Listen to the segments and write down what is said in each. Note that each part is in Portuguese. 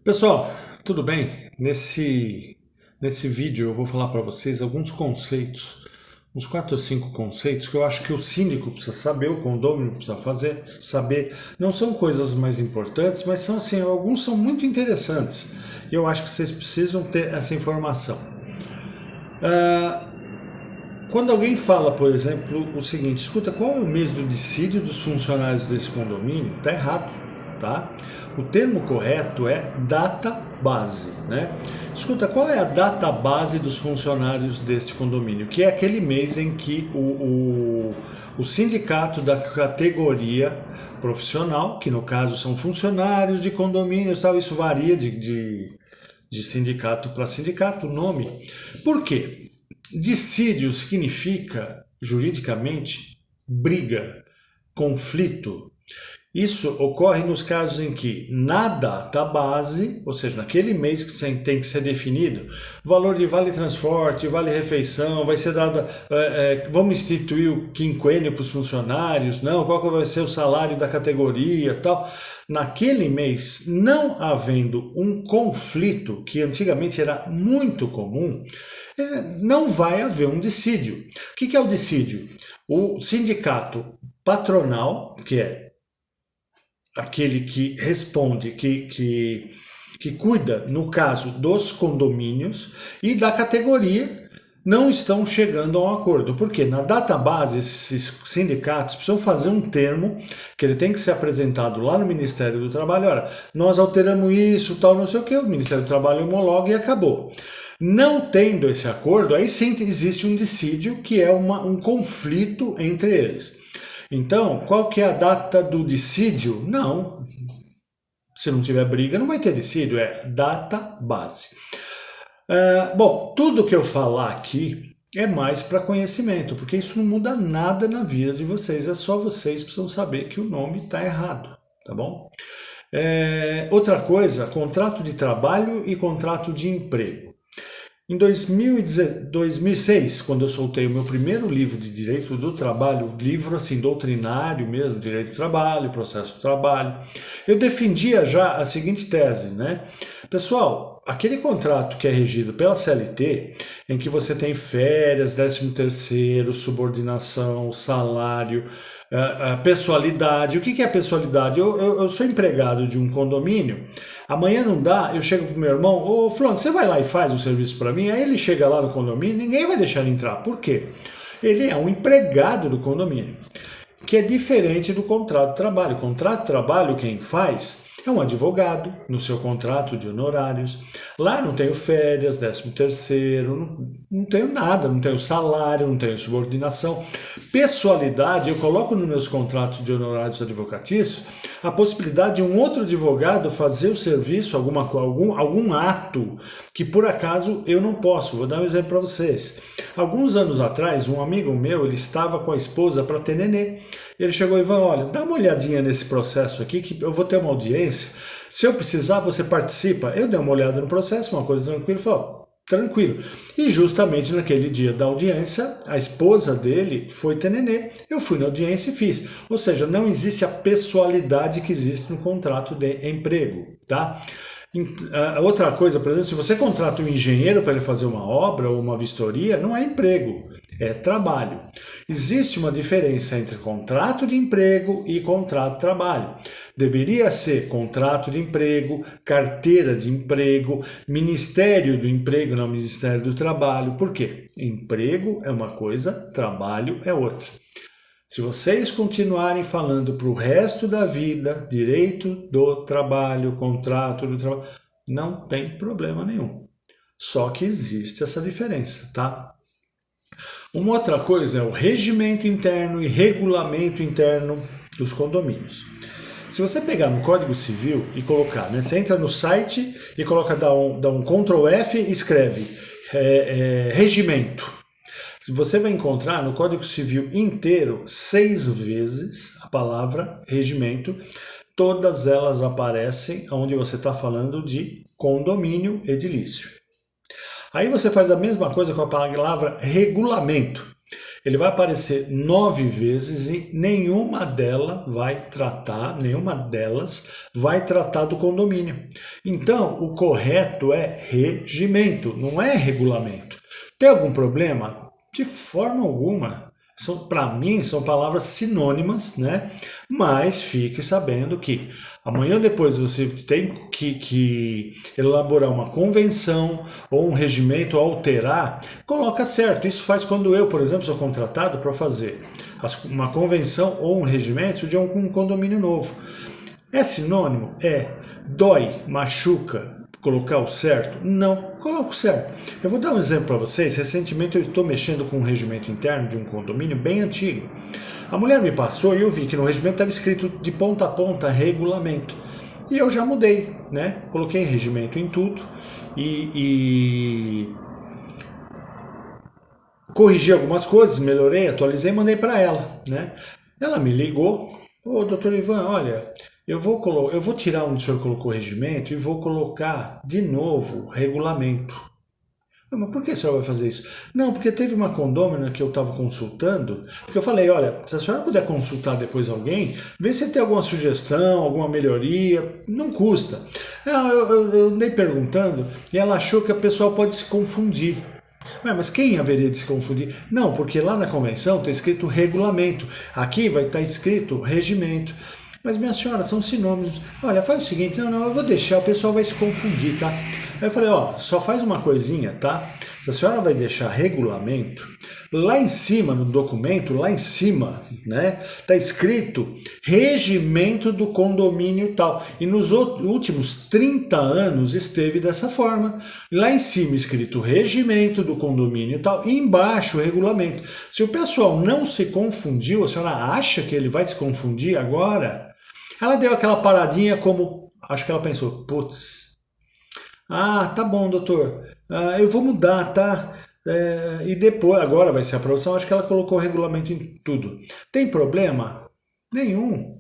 Pessoal, tudo bem? Nesse vídeo eu vou falar para vocês alguns conceitos, uns 4 ou 5 conceitos que eu acho que o síndico precisa saber, o condômino precisa saber. Não são coisas mais importantes, mas são assim, alguns são muito interessantes. E eu acho que vocês precisam ter essa informação. Quando alguém fala, por exemplo, o seguinte, escuta, qual é o mês do dissídio dos funcionários desse condomínio? Está errado, tá? O termo correto é data base, né? Escuta, qual é a data base dos funcionários desse condomínio? Que é aquele mês em que o sindicato da categoria profissional, que no caso são funcionários de condomínios, tal, isso varia de sindicato para sindicato, o nome. Por quê? Dissídio significa, juridicamente, briga, conflito. Isso ocorre nos casos em que na data base, ou seja, naquele mês que tem que ser definido, o valor de vale transporte, vale refeição, vai ser dado, vamos instituir o quinquênio para os funcionários, não, qual que vai ser o salário da categoria, tal. Naquele mês, não havendo um conflito, que antigamente era muito comum, não vai haver um dissídio. O que é o dissídio? O sindicato patronal, que é aquele que responde, que cuida, no caso dos condomínios, e da categoria, não estão chegando a um acordo. Porque na database, esses sindicatos precisam fazer um termo que ele tem que ser apresentado lá no Ministério do Trabalho. Olha, nós alteramos isso, tal, não sei o que, o Ministério do Trabalho homologa e acabou. Não tendo esse acordo, aí sim existe um dissídio, que é um conflito entre eles. Então, qual que é a data do dissídio? Não, se não tiver briga, não vai ter dissídio, é data base. Bom, tudo que eu falar aqui é mais para conhecimento, porque isso não muda nada na vida de vocês, é só vocês precisam saber que o nome está errado, tá bom? Outra coisa, contrato de trabalho e contrato de emprego. Em 2006, quando eu soltei o meu primeiro livro de Direito do Trabalho, livro assim doutrinário mesmo, Direito do Trabalho, Processo do Trabalho, eu defendia já a seguinte tese, né? Pessoal, aquele contrato que é regido pela CLT, em que você tem férias, 13º, subordinação, salário, pessoalidade. O que é pessoalidade? Eu sou empregado de um condomínio, amanhã não dá, eu chego pro meu irmão, ô Flon, você vai lá e faz o serviço para mim? Aí ele chega lá no condomínio, ninguém vai deixar ele entrar. Por quê? Ele é um empregado do condomínio, que é diferente do contrato de trabalho. O contrato de trabalho quem faz é um advogado no seu contrato de honorários. Lá não tenho férias, 13º, não tenho nada, não tenho salário, não tenho subordinação. Pessoalidade, eu coloco nos meus contratos de honorários advocatícios a possibilidade de um outro advogado fazer o serviço, algum ato que por acaso eu não posso. Vou dar um exemplo para vocês. Alguns anos atrás, um amigo meu, ele estava com a esposa para ter nenê. Ele chegou e falou, olha, dá uma olhadinha nesse processo aqui que eu vou ter uma audiência. Se eu precisar, você participa. Eu dei uma olhada no processo, uma coisa tranquila, e falou, tranquilo. E justamente naquele dia da audiência, a esposa dele foi ter nenê. Eu fui na audiência e fiz. Ou seja, não existe a pessoalidade que existe no contrato de emprego, tá? Outra coisa, por exemplo, se você contrata um engenheiro para ele fazer uma obra ou uma vistoria, não é emprego, é trabalho. Existe uma diferença entre contrato de emprego e contrato de trabalho. Deveria ser contrato de emprego, carteira de emprego, Ministério do Emprego, não Ministério do Trabalho. Por quê? Emprego é uma coisa, trabalho é outra. Se vocês continuarem falando para o resto da vida, direito do trabalho, contrato do trabalho, não tem problema nenhum. Só que existe essa diferença, tá? Uma outra coisa é o regimento interno e regulamento interno dos condomínios. Se você pegar no Código Civil e colocar, né, você entra no site e coloca, dá um Ctrl F e escreve regimento. Você vai encontrar no Código Civil inteiro 6 vezes a palavra regimento. Todas elas aparecem onde você está falando de condomínio edilício. Aí você faz a mesma coisa com a palavra regulamento. Ele vai aparecer 9 vezes e nenhuma delas vai tratar do condomínio. Então, o correto é regimento, não é regulamento. Tem algum problema? De forma alguma. Para mim, são palavras sinônimas, né? Mas fique sabendo que amanhã ou depois você tem que elaborar uma convenção ou um regimento, alterar, coloca certo. Isso faz quando eu, por exemplo, sou contratado para fazer uma convenção ou um regimento de um condomínio novo. É sinônimo? É. Dói, machuca, colocar o certo? Não, coloco o certo. Eu vou dar um exemplo para vocês. Recentemente eu estou mexendo com um regimento interno de um condomínio bem antigo. A mulher me passou e eu vi que no regimento estava escrito de ponta a ponta regulamento. E eu já mudei, né? Coloquei regimento em tudo e corrigi algumas coisas, melhorei, atualizei e mandei para ela, né? Ela me ligou, ô doutor Ivan, olha, eu vou tirar onde o senhor colocou regimento e vou colocar de novo regulamento. Mas por que a senhora vai fazer isso? Não, porque teve uma condômina que eu estava consultando, porque eu falei, olha, se a senhora puder consultar depois alguém, vê se tem alguma sugestão, alguma melhoria, não custa. Eu andei perguntando e ela achou que o pessoal pode se confundir. Mas quem haveria de se confundir? Não, porque lá na convenção está escrito regulamento, aqui vai estar escrito regimento. Mas minha senhora, são sinônimos. Olha, faz o seguinte, não, eu vou deixar, o pessoal vai se confundir, tá? Aí eu falei, ó, só faz uma coisinha, tá? Se a senhora vai deixar regulamento, lá em cima, no documento, lá em cima, né, tá escrito regimento do condomínio tal. E nos últimos 30 anos esteve dessa forma. Lá em cima escrito regimento do condomínio tal, e embaixo regulamento. Se o pessoal não se confundiu, a senhora acha que ele vai se confundir agora? Ela deu aquela paradinha como, acho que ela pensou, putz, tá bom, doutor, eu vou mudar, tá? E depois, agora vai ser a produção, acho que ela colocou o regulamento em tudo. Tem problema? Nenhum.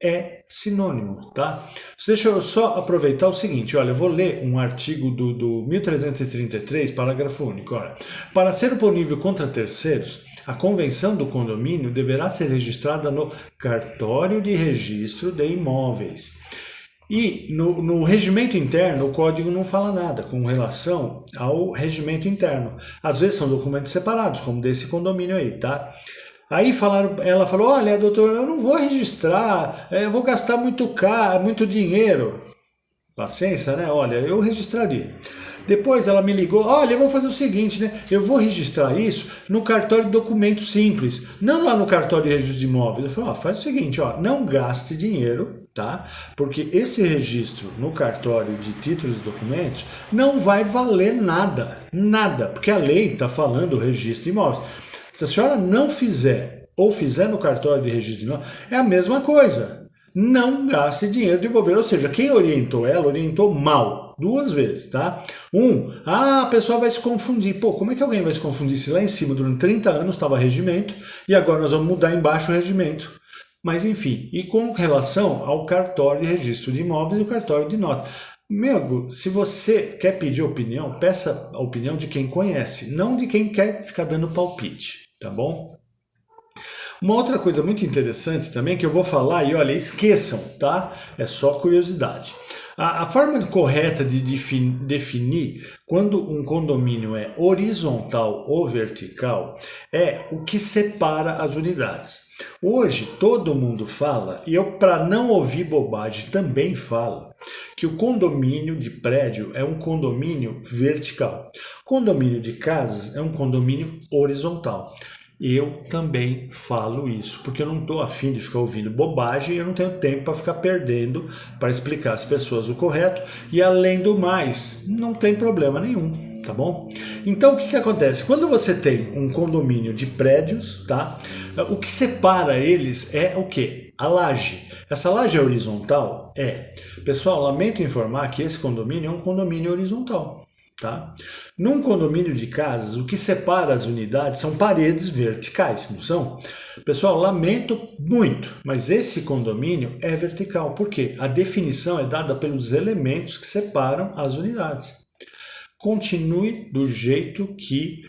É sinônimo, tá? Deixa eu só aproveitar o seguinte, olha, eu vou ler um artigo do 1333, parágrafo único, olha. Para ser oponível contra terceiros, a convenção do condomínio deverá ser registrada no cartório de registro de imóveis. E no regimento interno, o código não fala nada com relação ao regimento interno. Às vezes são documentos separados, como desse condomínio aí, tá? Aí ela falou, olha, doutor, eu não vou registrar, eu vou gastar muito dinheiro. Paciência, né? Olha, eu registraria. Depois ela me ligou, olha, eu vou fazer o seguinte, né? Eu vou registrar isso no cartório de documentos simples, não lá no cartório de registro de imóveis. Eu falei, faz o seguinte, não gaste dinheiro, tá? Porque esse registro no cartório de títulos e documentos não vai valer nada, porque a lei está falando do registro de imóveis. Se a senhora não fizer ou fizer no cartório de registro de imóveis, é a mesma coisa. Não gaste dinheiro de bobeira, ou seja, quem orientou ela orientou mal, 2 vezes, tá? A pessoa vai se confundir. Pô, como é que alguém vai se confundir se lá em cima durante 30 anos estava regimento e agora nós vamos mudar embaixo o regimento? Mas enfim, e com relação ao cartório de registro de imóveis e o cartório de nota. Meu amigo, se você quer pedir opinião, peça a opinião de quem conhece, não de quem quer ficar dando palpite, tá bom? Uma outra coisa muito interessante também que eu vou falar, e olha, esqueçam, tá? É só curiosidade. A forma correta de definir quando um condomínio é horizontal ou vertical é o que separa as unidades. Hoje todo mundo fala, e eu para não ouvir bobagem também falo, que o condomínio de prédio é um condomínio vertical. Condomínio de casas é um condomínio horizontal. Eu também falo isso, porque eu não estou afim de ficar ouvindo bobagem e eu não tenho tempo para ficar perdendo para explicar às pessoas o correto. E além do mais, não tem problema nenhum, tá bom? Então o que acontece? Quando você tem um condomínio de prédios, tá? O que separa eles é o quê? A laje. Essa laje é horizontal? É. Pessoal, lamento informar que esse condomínio é um condomínio horizontal. Tá? Num condomínio de casas, o que separa as unidades são paredes verticais, não são? Pessoal, lamento muito, mas esse condomínio é vertical. Por quê? A definição é dada pelos elementos que separam as unidades. Continue do jeito que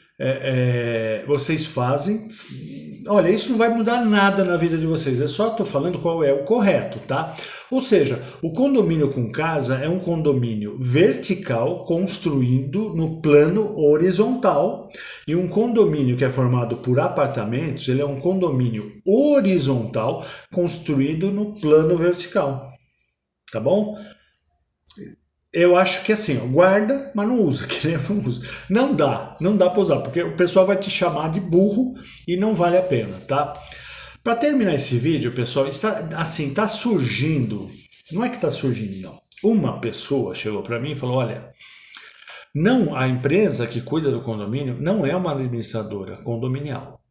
vocês fazem. Olha, isso não vai mudar nada na vida de vocês, eu só estou falando qual é o correto, tá? Ou seja, o condomínio com casa é um condomínio vertical construído no plano horizontal, e um condomínio que é formado por apartamentos, ele é um condomínio horizontal construído no plano vertical, tá bom? Eu acho que assim, ó, guarda, mas não usa, que nem eu não uso. Não dá para usar, porque o pessoal vai te chamar de burro e não vale a pena, tá? Para terminar esse vídeo, pessoal, tá surgindo, não é que está surgindo, não. Uma pessoa chegou para mim e falou, olha, não, a empresa que cuida do condomínio não é uma administradora condominial.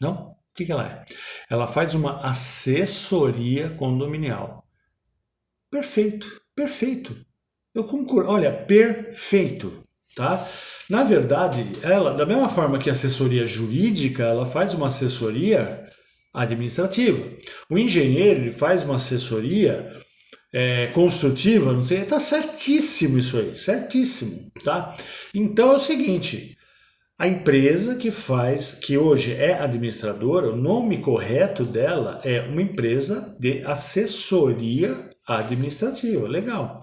Não? O que ela é? Ela faz uma assessoria condominial. Perfeito, perfeito. Eu concordo, olha, perfeito, tá? Na verdade, ela, da mesma forma que a assessoria jurídica, ela faz uma assessoria administrativa. O engenheiro, ele faz uma assessoria construtiva, não sei, tá certíssimo isso aí, certíssimo, tá? Então é o seguinte, a empresa que hoje é administradora, o nome correto dela é uma empresa de assessoria administrativa, legal.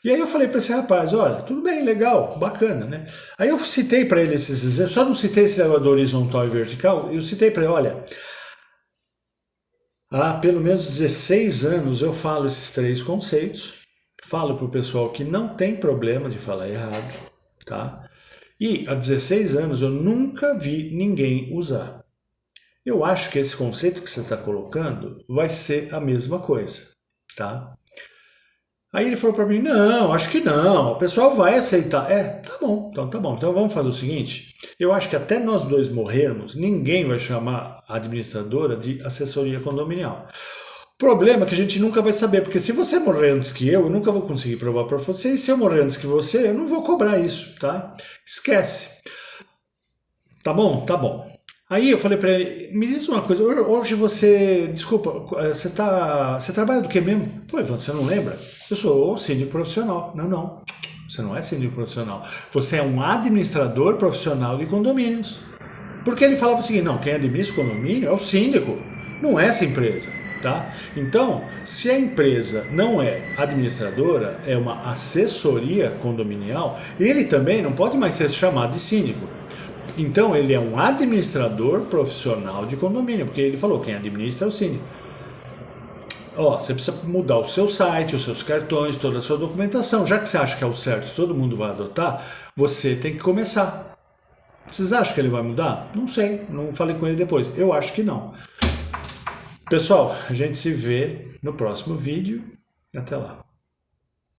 E aí eu falei para esse rapaz, olha, tudo bem, legal, bacana, né? Aí eu citei para ele esses exemplos, só não citei esse negócio do horizontal e vertical, eu citei para ele, olha, há pelo menos 16 anos eu falo esses 3 conceitos, falo para o pessoal que não tem problema de falar errado, tá? E há 16 anos eu nunca vi ninguém usar. Eu acho que esse conceito que você está colocando vai ser a mesma coisa, tá? Aí ele falou para mim, não, acho que não, o pessoal vai aceitar. Tá bom, então tá bom. Então vamos fazer o seguinte, eu acho que até nós dois morrermos, ninguém vai chamar a administradora de assessoria condominial. O problema é que a gente nunca vai saber, porque se você morrer antes que eu nunca vou conseguir provar para você, e se eu morrer antes que você, eu não vou cobrar isso, tá? Esquece. Tá bom? Tá bom. Aí eu falei pra ele, me diz uma coisa, hoje você, desculpa, você trabalha do que mesmo? Pô, Ivan, você não lembra? Eu sou síndico profissional. Não, você não é síndico profissional. Você é um administrador profissional de condomínios. Porque ele falava o seguinte, não, quem administra o condomínio é o síndico, não é essa empresa, tá? Então, se a empresa não é administradora, é uma assessoria condominial, ele também não pode mais ser chamado de síndico. Então ele é um administrador profissional de condomínio, porque ele falou, quem administra é o síndico. Ó, você precisa mudar o seu site, os seus cartões, toda a sua documentação. Já que você acha que é o certo, todo mundo vai adotar, você tem que começar. Vocês acham que ele vai mudar? Não sei, não falei com ele depois. Eu acho que não. Pessoal, a gente se vê no próximo vídeo. Até lá.